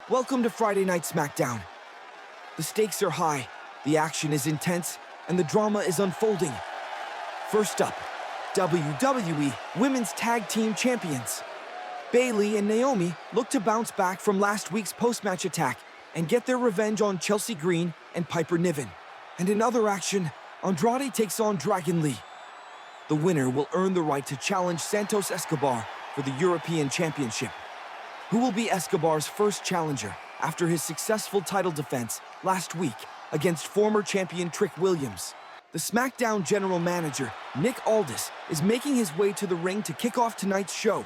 Welcome to Friday Night SmackDown. The stakes are high, the action is intense, and the drama is unfolding. First up, WWE Women's Tag Team Champions. Bayley and Naomi look to bounce back from last week's post-match attack and get their revenge on Chelsea Green and Piper Niven. And in other action, Andrade takes on Dragon Lee. The winner will earn the right to challenge Santos Escobar for the European Championship. Who will be Escobar's first challenger after his successful title defense last week against former champion Trick Williams? The SmackDown general manager, Nick Aldis, is making his way to the ring to kick off tonight's show.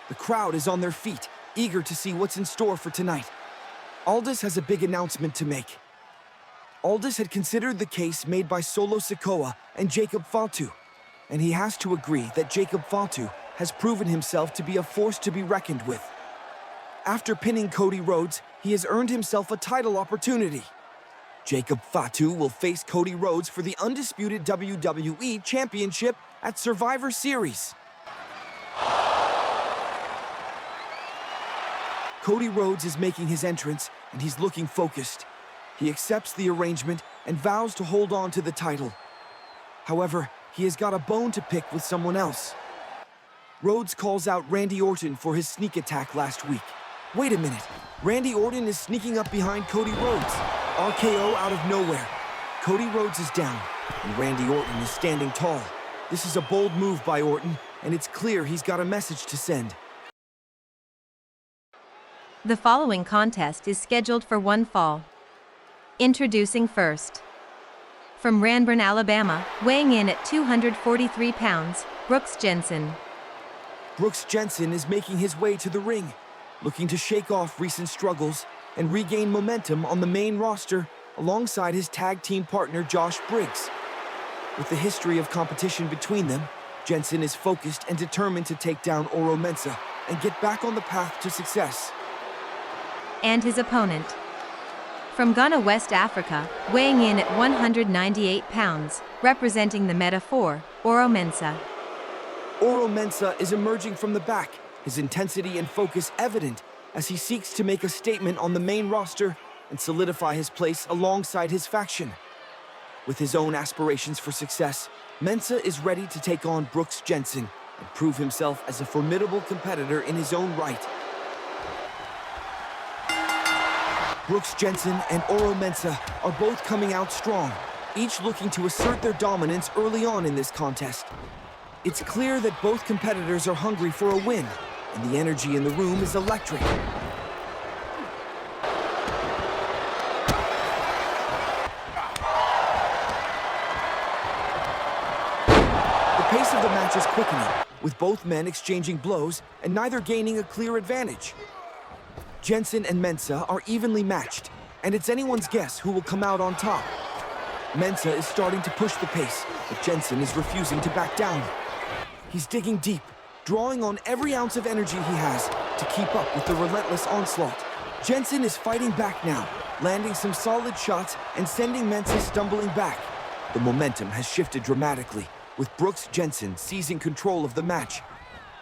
The crowd is on their feet, eager to see what's in store for tonight. Aldis has a big announcement to make. Aldis had considered the case made by Solo Sikoa and Jacob Fatu, and he has to agree that Jacob Fatu has proven himself to be a force to be reckoned with. After pinning Cody Rhodes, he has earned himself a title opportunity. Jacob Fatu will face Cody Rhodes for the undisputed WWE Championship at Survivor Series. Cody Rhodes is making his entrance, and he's looking focused. He accepts the arrangement and vows to hold on to the title. However, he has got a bone to pick with someone else. Rhodes calls out Randy Orton for his sneak attack last week. Wait a minute, Randy Orton is sneaking up behind Cody Rhodes. RKO out of nowhere. Cody Rhodes is down, and Randy Orton is standing tall. This is a bold move by Orton, and it's clear he's got a message to send. The following contest is scheduled for one fall. Introducing first. From Ranburn, Alabama, weighing in at 243 pounds, Brooks Jensen. Brooks Jensen is making his way to the ring, looking to shake off recent struggles and regain momentum on the main roster alongside his tag team partner Josh Briggs. With the history of competition between them, Jensen is focused and determined to take down Oro Mensah and get back on the path to success. And his opponent. From Ghana, West Africa, weighing in at 198 pounds, representing the Meta 4, Oro Mensah. Oro Mensah is emerging from the back, his intensity and focus evident as he seeks to make a statement on the main roster and solidify his place alongside his faction. With his own aspirations for success, Mensah is ready to take on Brooks Jensen and prove himself as a formidable competitor in his own right. Brooks Jensen and Oro Mensah are both coming out strong, each looking to assert their dominance early on in this contest. It's clear that both competitors are hungry for a win, and the energy in the room is electric. The pace of the match is quickening, with both men exchanging blows and neither gaining a clear advantage. Jensen and Mensah are evenly matched, and it's anyone's guess who will come out on top. Mensah is starting to push the pace, but Jensen is refusing to back down. He's digging deep, drawing on every ounce of energy he has to keep up with the relentless onslaught. Jensen is fighting back now, landing some solid shots and sending Mensah stumbling back. The momentum has shifted dramatically, with Brooks Jensen seizing control of the match.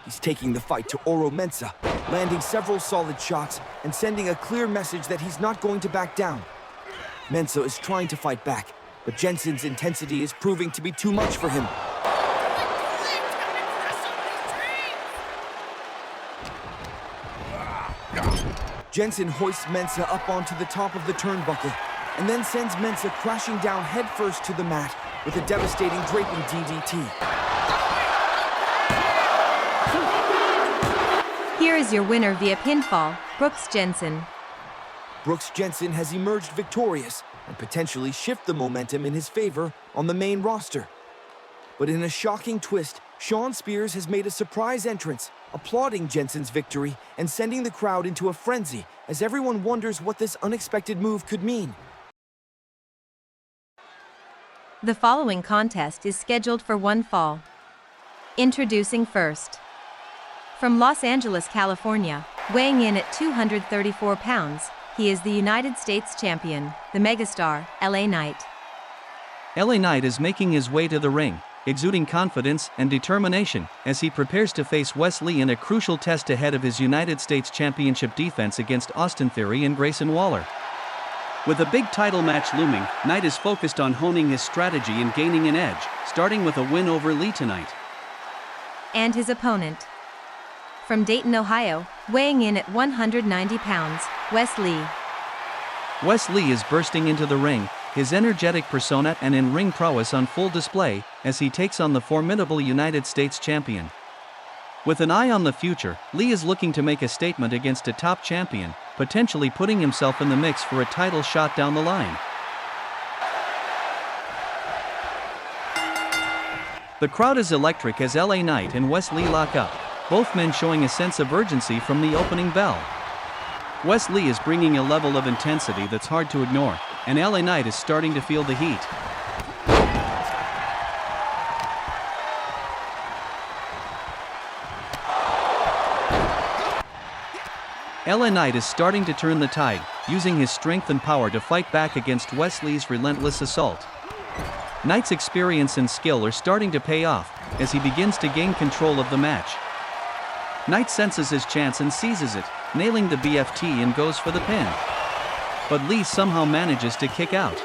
He's taking the fight to Oro Mensah, landing several solid shots and sending a clear message that he's not going to back down. Mensah is trying to fight back, but Jensen's intensity is proving to be too much for him. Jensen hoists Mensah up onto the top of the turnbuckle and then sends Mensah crashing down headfirst to the mat with a devastating draping DDT. Here is your winner via pinfall, Brooks Jensen. Brooks Jensen has emerged victorious and potentially shift the momentum in his favor on the main roster. But in a shocking twist, Shawn Spears has made a surprise entrance, applauding Jensen's victory and sending the crowd into a frenzy as everyone wonders what this unexpected move could mean. The following contest is scheduled for one fall. Introducing first. From Los Angeles, California, weighing in at 234 pounds, he is the United States champion, the megastar, LA Knight. LA Knight is making his way to the ring, exuding confidence and determination as he prepares to face Wes Lee in a crucial test ahead of his United States Championship defense against Austin Theory and Grayson Waller. With a big title match looming, Knight is focused on honing his strategy and gaining an edge, starting with a win over Lee tonight. And his opponent. From Dayton, Ohio, weighing in at 190 pounds, Wes Lee. Wes Lee is bursting into the ring, his energetic persona and in-ring prowess on full display as he takes on the formidable United States champion. With an eye on the future, Lee is looking to make a statement against a top champion, potentially putting himself in the mix for a title shot down the line. The crowd is electric as LA Knight and Wes Lee lock up, both men showing a sense of urgency from the opening bell. Wes Lee is bringing a level of intensity that's hard to ignore, and LA Knight is starting to feel the heat. LA Knight is starting to turn the tide, using his strength and power to fight back against Wes Lee's relentless assault. Knight's experience and skill are starting to pay off as he begins to gain control of the match. Knight senses his chance and seizes it, nailing the BFT and goes for the pin. But Lee somehow manages to kick out.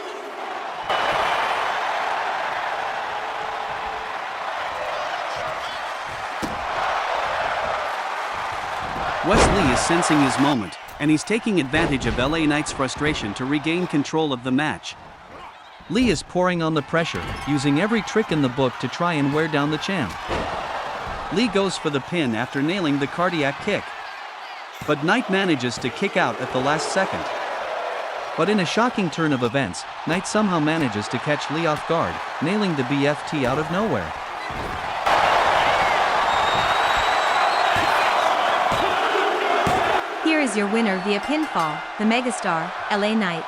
Wes Lee is sensing his moment, and he's taking advantage of LA Knight's frustration to regain control of the match. Lee is pouring on the pressure, using every trick in the book to try and wear down the champ. Lee goes for the pin after nailing the cardiac kick. But Knight manages to kick out at the last second. But in a shocking turn of events, Knight somehow manages to catch Lee off guard, nailing the BFT out of nowhere. Here is your winner via pinfall, the megastar, LA Knight.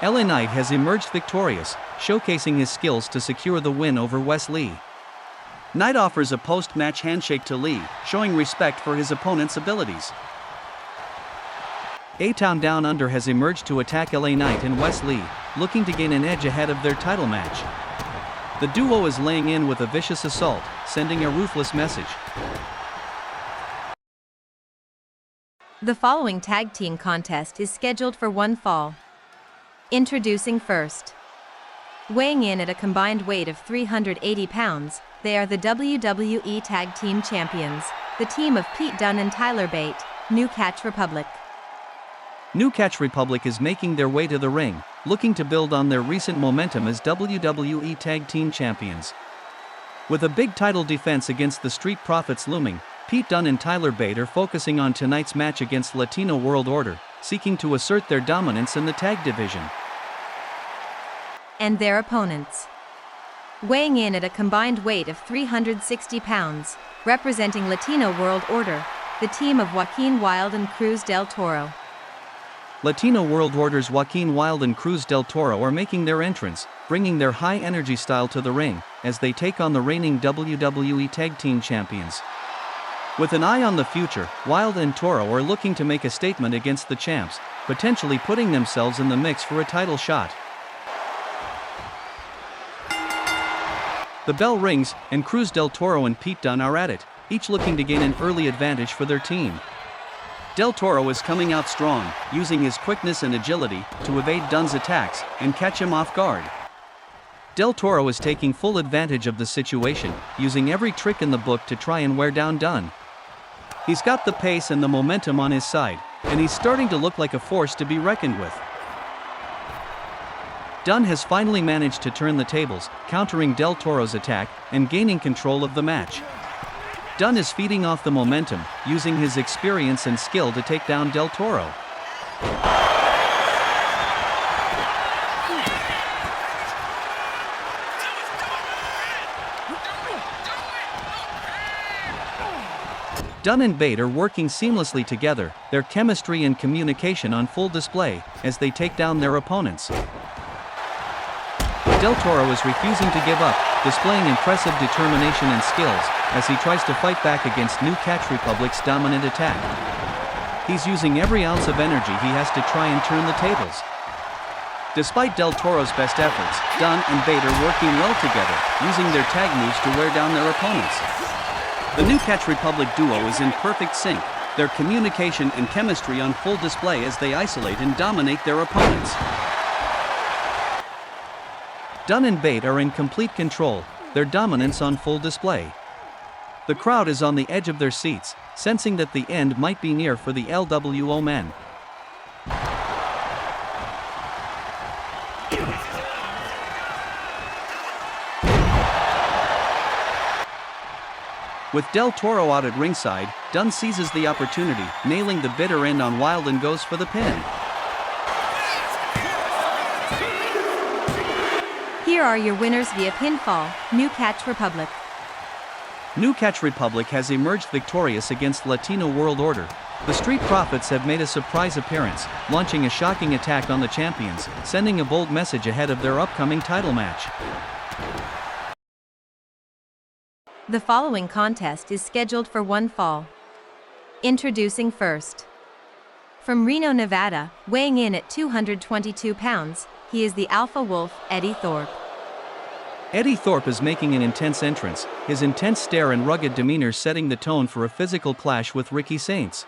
LA Knight has emerged victorious, showcasing his skills to secure the win over Wes Lee. Knight offers a post-match handshake to Lee, showing respect for his opponent's abilities. A-Town Down Under has emerged to attack LA Knight and Wes Lee, looking to gain an edge ahead of their title match. The duo is laying in with a vicious assault, sending a ruthless message. The following tag team contest is scheduled for one fall. Introducing first. Weighing in at a combined weight of 380 pounds, they are the WWE Tag Team Champions, the team of Pete Dunne and Tyler Bate, New Catch Republic. New Catch Republic is making their way to the ring, looking to build on their recent momentum as WWE Tag Team Champions. With a big title defense against the Street Profits looming, Pete Dunne and Tyler Bate are focusing on tonight's match against Latino World Order, seeking to assert their dominance in the tag division. And their opponents. Weighing in at a combined weight of 360 pounds, representing Latino World Order, the team of Joaquin Wilde and Cruz del Toro. Latino World Order's Joaquin Wilde and Cruz del Toro are making their entrance, bringing their high-energy style to the ring, as they take on the reigning WWE Tag Team Champions. With an eye on the future, Wilde and Toro are looking to make a statement against the champs, potentially putting themselves in the mix for a title shot. The bell rings, and Cruz del Toro and Pete Dunne are at it, each looking to gain an early advantage for their team. Del Toro is coming out strong, using his quickness and agility to evade Dunne's attacks and catch him off guard. Del Toro is taking full advantage of the situation, using every trick in the book to try and wear down Dunne. He's got the pace and the momentum on his side, and he's starting to look like a force to be reckoned with. Dunne has finally managed to turn the tables, countering Del Toro's attack and gaining control of the match. Dunne is feeding off the momentum, using his experience and skill to take down Del Toro. Dunne and Bate are working seamlessly together, their chemistry and communication on full display, as they take down their opponents. Del Toro is refusing to give up, displaying impressive determination and skills, as he tries to fight back against New Catch Republic's dominant attack. He's using every ounce of energy he has to try and turn the tables. Despite Del Toro's best efforts, Dunn and Bate are working well together, using their tag moves to wear down their opponents. The New Catch Republic duo is in perfect sync, their communication and chemistry on full display as they isolate and dominate their opponents. Dunn and Bate are in complete control, their dominance on full display. The crowd is on the edge of their seats, sensing that the end might be near for the LWO men. With Del Toro out at ringside, Dunn seizes the opportunity, nailing the bitter end on Wild and goes for the pin. Here are your winners via pinfall, New Catch Republic. New Catch Republic has emerged victorious against Latino World Order. The Street Profits have made a surprise appearance, launching a shocking attack on the champions, sending a bold message ahead of their upcoming title match. The following contest is scheduled for one fall. Introducing first. From Reno, Nevada, weighing in at 222 pounds, he is the Alpha Wolf, Eddy Thorpe. Eddy Thorpe is making an intense entrance, his intense stare and rugged demeanor setting the tone for a physical clash with Ricky Saints.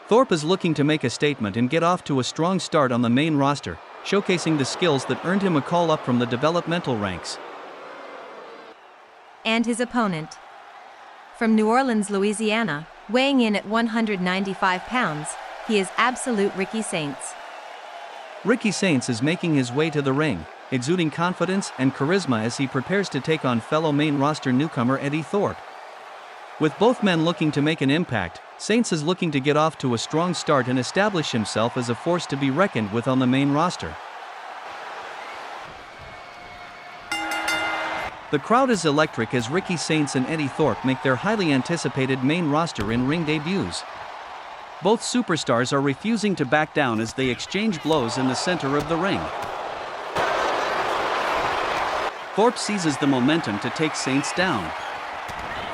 Thorpe is looking to make a statement and get off to a strong start on the main roster, showcasing the skills that earned him a call up from the developmental ranks. And his opponent. From New Orleans, Louisiana, weighing in at 195 pounds, he is Absolute Ricky Saints. Ricky Saints is making his way to the ring, exuding confidence and charisma as he prepares to take on fellow main roster newcomer Eddy Thorpe. With both men looking to make an impact, Saints is looking to get off to a strong start and establish himself as a force to be reckoned with on the main roster. The crowd is electric as Ricky Saints and Eddy Thorpe make their highly anticipated main roster in-ring debuts. Both superstars are refusing to back down as they exchange blows in the center of the ring. Thorpe seizes the momentum to take Saints down.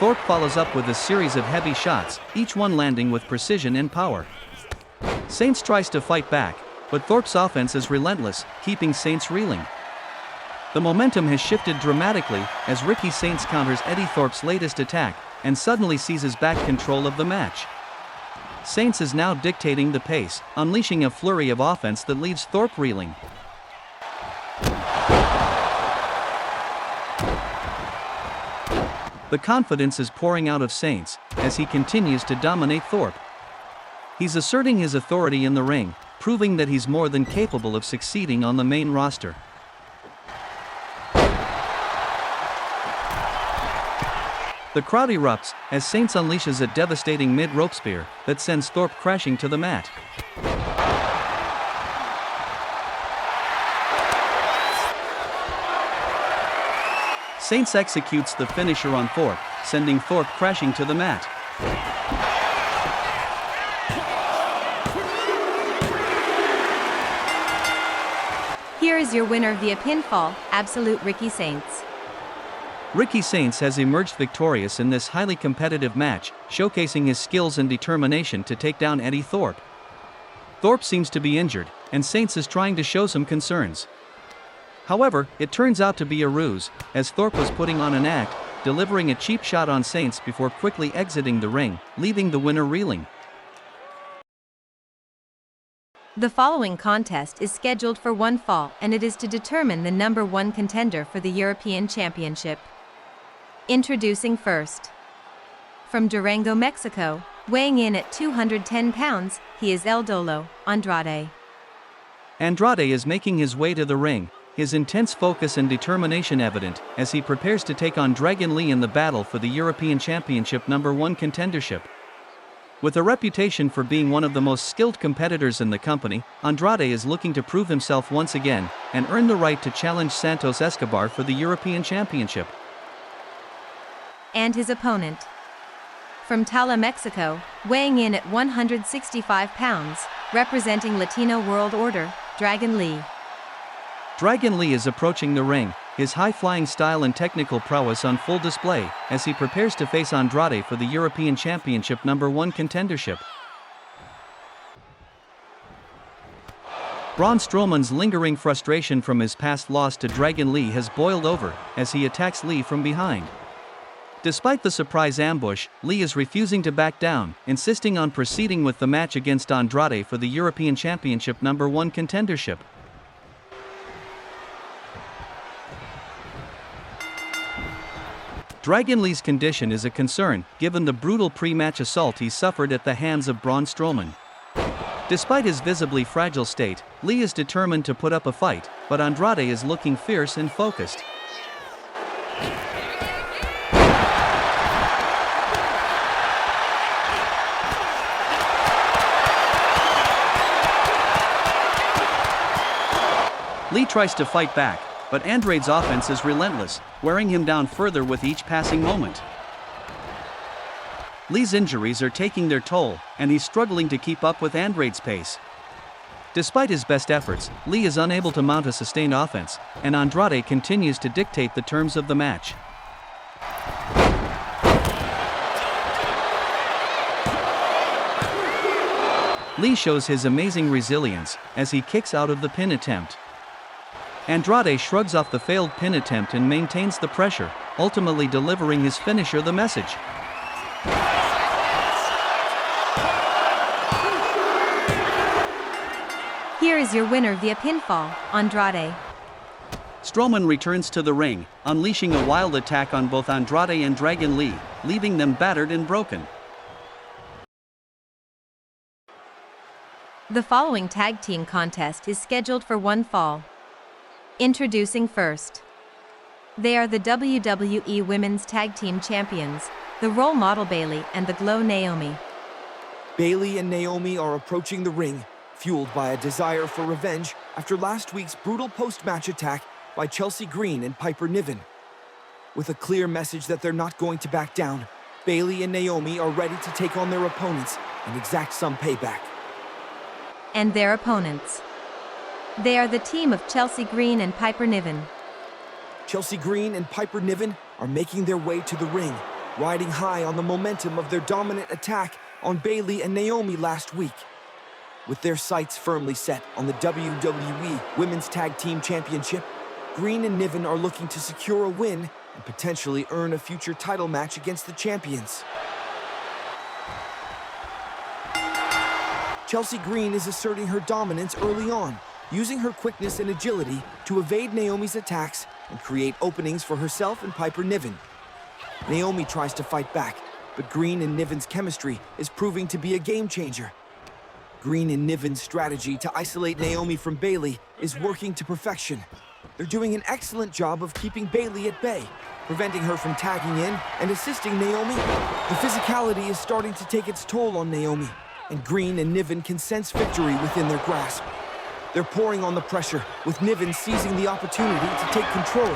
Thorpe follows up with a series of heavy shots, each one landing with precision and power. Saints tries to fight back, but Thorpe's offense is relentless, keeping Saints reeling. The momentum has shifted dramatically as Ricky Saints counters Eddy Thorpe's latest attack and suddenly seizes back control of the match. Saints is now dictating the pace, unleashing a flurry of offense that leaves Thorpe reeling. The confidence is pouring out of Saints as he continues to dominate Thorpe. He's asserting his authority in the ring, proving that he's more than capable of succeeding on the main roster. The crowd erupts as Saints unleashes a devastating mid-rope spear that sends Thorpe crashing to the mat. Saints executes the finisher on Thorpe, sending Thorpe crashing to the mat. Here is your winner via pinfall, Absolute Ricky Saints. Ricky Saints has emerged victorious in this highly competitive match, showcasing his skills and determination to take down Eddy Thorpe. Thorpe seems to be injured, and Saints is trying to show some concerns. However, it turns out to be a ruse, as Thorpe was putting on an act, delivering a cheap shot on Saints before quickly exiting the ring, leaving the winner reeling. The following contest is scheduled for one fall, and it is to determine the number one contender for the European Championship. Introducing first. From Durango, Mexico, weighing in at 210 pounds, he is El Dolo, Andrade. Andrade is making his way to the ring, his intense focus and determination evident as he prepares to take on Dragon Lee in the battle for the European Championship number one contendership. With a reputation for being one of the most skilled competitors in the company, Andrade is looking to prove himself once again and earn the right to challenge Santos Escobar for the European Championship. And his opponent. From Tala, Mexico, weighing in at 165 pounds, representing Latino World Order, Dragon Lee. Dragon Lee is approaching the ring, his high-flying style and technical prowess on full display as he prepares to face Andrade for the European Championship number one contendership. Braun Strowman's lingering frustration from his past loss to Dragon Lee has boiled over as he attacks Lee from behind. Despite the surprise ambush, Lee is refusing to back down, insisting on proceeding with the match against Andrade for the European Championship #1 contendership. Dragon Lee's condition is a concern, given the brutal pre-match assault he suffered at the hands of Braun Strowman. Despite his visibly fragile state, Lee is determined to put up a fight, but Andrade is looking fierce and focused. Lee tries to fight back, but Andrade's offense is relentless, wearing him down further with each passing moment. Lee's injuries are taking their toll, and he's struggling to keep up with Andrade's pace. Despite his best efforts, Lee is unable to mount a sustained offense, and Andrade continues to dictate the terms of the match. Lee shows his amazing resilience as he kicks out of the pin attempt. Andrade shrugs off the failed pin attempt and maintains the pressure, ultimately delivering his finisher the message. Here is your winner via pinfall, Andrade. Strowman returns to the ring, unleashing a wild attack on both Andrade and Dragon Lee, leaving them battered and broken. The following tag team contest is scheduled for one fall. Introducing first. They are the WWE Women's Tag Team Champions, the role model Bayley and the glow Naomi. Bayley and Naomi are approaching the ring, fueled by a desire for revenge after last week's brutal post-match attack by Chelsea Green and Piper Niven. With a clear message that they're not going to back down, Bayley and Naomi are ready to take on their opponents and exact some payback. And their opponents. They are the team of Chelsea Green and Piper Niven. Chelsea Green and Piper Niven are making their way to the ring, riding high on the momentum of their dominant attack on Bayley and Naomi last week. With their sights firmly set on the WWE Women's Tag Team Championship, Green and Niven are looking to secure a win and potentially earn a future title match against the champions. Chelsea Green is asserting her dominance early on, using her quickness and agility to evade Naomi's attacks and create openings for herself and Piper Niven. Naomi tries to fight back, but Green and Niven's chemistry is proving to be a game changer. Green and Niven's strategy to isolate Naomi from Bayley is working to perfection. They're doing an excellent job of keeping Bayley at bay, preventing her from tagging in and assisting Naomi. The physicality is starting to take its toll on Naomi, and Green and Niven can sense victory within their grasp. They're pouring on the pressure, with Niven seizing the opportunity to take control.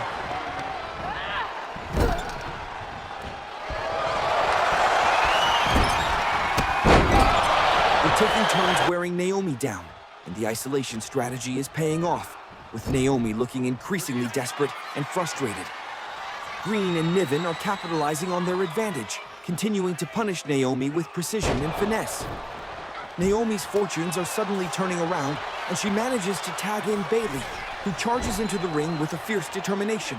They're taking turns wearing Naomi down, and the isolation strategy is paying off, with Naomi looking increasingly desperate and frustrated. Green and Niven are capitalizing on their advantage, continuing to punish Naomi with precision and finesse. Naomi's fortunes are suddenly turning around, and she manages to tag in Bayley, who charges into the ring with a fierce determination.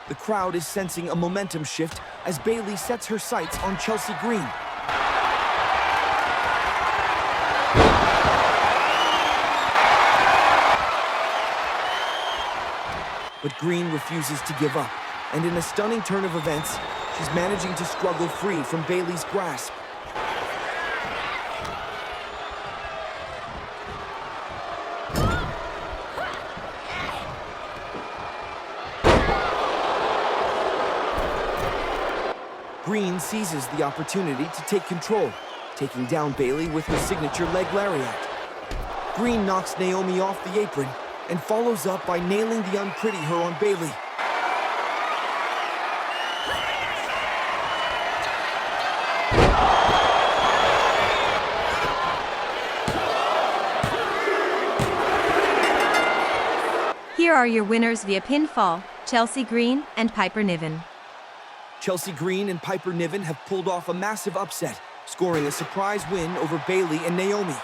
The crowd is sensing a momentum shift as Bayley sets her sights on Chelsea Green. But Green refuses to give up, and in a stunning turn of events, she's managing to struggle free from Bayley's grasp. Green seizes the opportunity to take control, taking down Bayley with her signature leg lariat. Green knocks Naomi off the apron and follows up by nailing the unpretty her on Bayley. Here are your winners via pinfall, Chelsea Green and Piper Niven. Chelsea Green and Piper Niven have pulled off a massive upset, scoring a surprise win over Bayley and Naomi.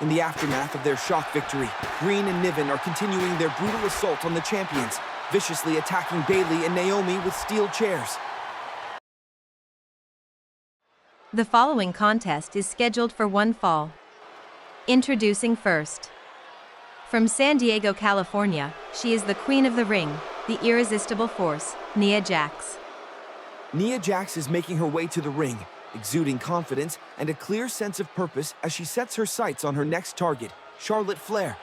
In the aftermath of their shock victory, Green and Niven are continuing their brutal assault on the champions, viciously attacking Bayley and Naomi with steel chairs. The following contest is scheduled for one fall. Introducing first. From San Diego, California, she is the queen of the ring, the irresistible force, Nia Jax. Nia Jax is making her way to the ring, exuding confidence and a clear sense of purpose as she sets her sights on her next target, Charlotte Flair.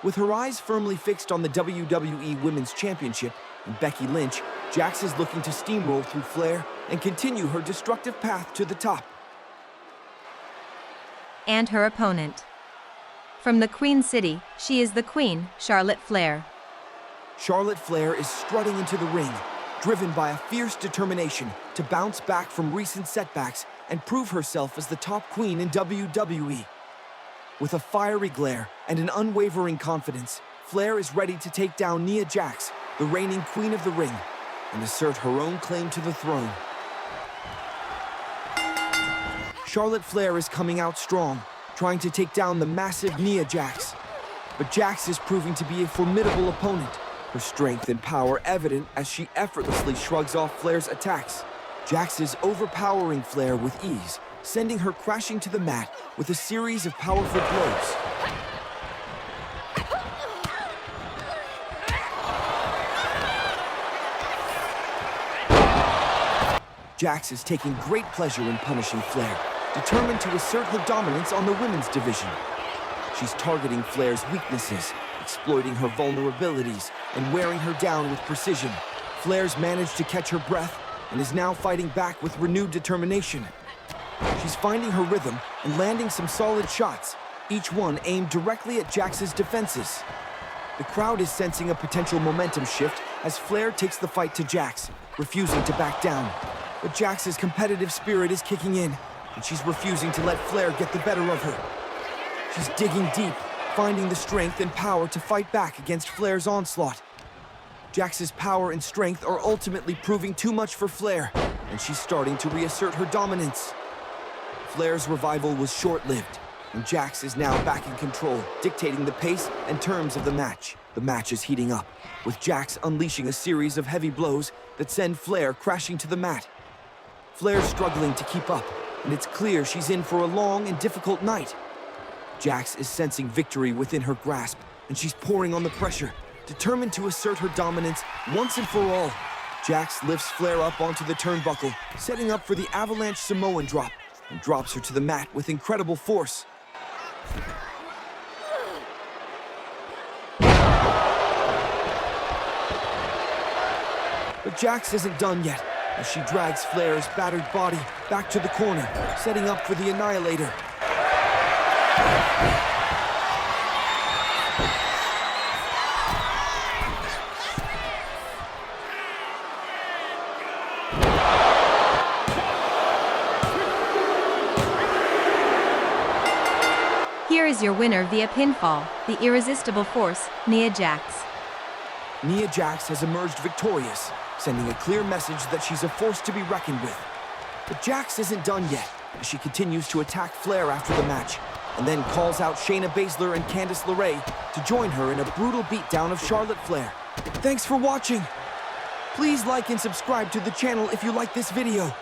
With her eyes firmly fixed on the WWE Women's Championship and Becky Lynch, Jax is looking to steamroll through Flair and continue her destructive path to the top. And her opponent. From the Queen City, she is the Queen, Charlotte Flair. Charlotte Flair is strutting into the ring, driven by a fierce determination to bounce back from recent setbacks and prove herself as the top queen in WWE. With a fiery glare and an unwavering confidence, Flair is ready to take down Nia Jax, the reigning queen of the ring, and assert her own claim to the throne. Charlotte Flair is coming out strong, trying to take down the massive Nia Jax. But Jax is proving to be a formidable opponent, her strength and power evident as she effortlessly shrugs off Flair's attacks. Jax is overpowering Flair with ease, sending her crashing to the mat with a series of powerful blows. Jax is taking great pleasure in punishing Flair, determined to assert her dominance on the women's division. She's targeting Flair's weaknesses, exploiting her vulnerabilities, and wearing her down with precision. Flair's managed to catch her breath and is now fighting back with renewed determination. She's finding her rhythm and landing some solid shots, each one aimed directly at Jax's defenses. The crowd is sensing a potential momentum shift as Flair takes the fight to Jax, refusing to back down. But Jax's competitive spirit is kicking in, and she's refusing to let Flair get the better of her. She's digging deep, finding the strength and power to fight back against Flair's onslaught. Jax's power and strength are ultimately proving too much for Flair, and she's starting to reassert her dominance. Flair's revival was short-lived, and Jax is now back in control, dictating the pace and terms of the match. The match is heating up, with Jax unleashing a series of heavy blows that send Flair crashing to the mat. Flair's struggling to keep up, and it's clear she's in for a long and difficult night. Jax is sensing victory within her grasp, and she's pouring on the pressure, determined to assert her dominance once and for all. Jax lifts Flair up onto the turnbuckle, setting up for the avalanche Samoan drop, and drops her to the mat with incredible force. But Jax isn't done yet, as she drags Flair's battered body back to the corner, setting up for the Annihilator. Here is your winner via pinfall, the irresistible force, Nia Jax. Nia Jax has emerged victorious, sending a clear message that she's a force to be reckoned with. But Jax isn't done yet, as she continues to attack Flair after the match, and then calls out Shayna Baszler and Candice LeRae to join her in a brutal beatdown of Charlotte Flair. Thanks for watching! Please like and subscribe to the channel if you like this video.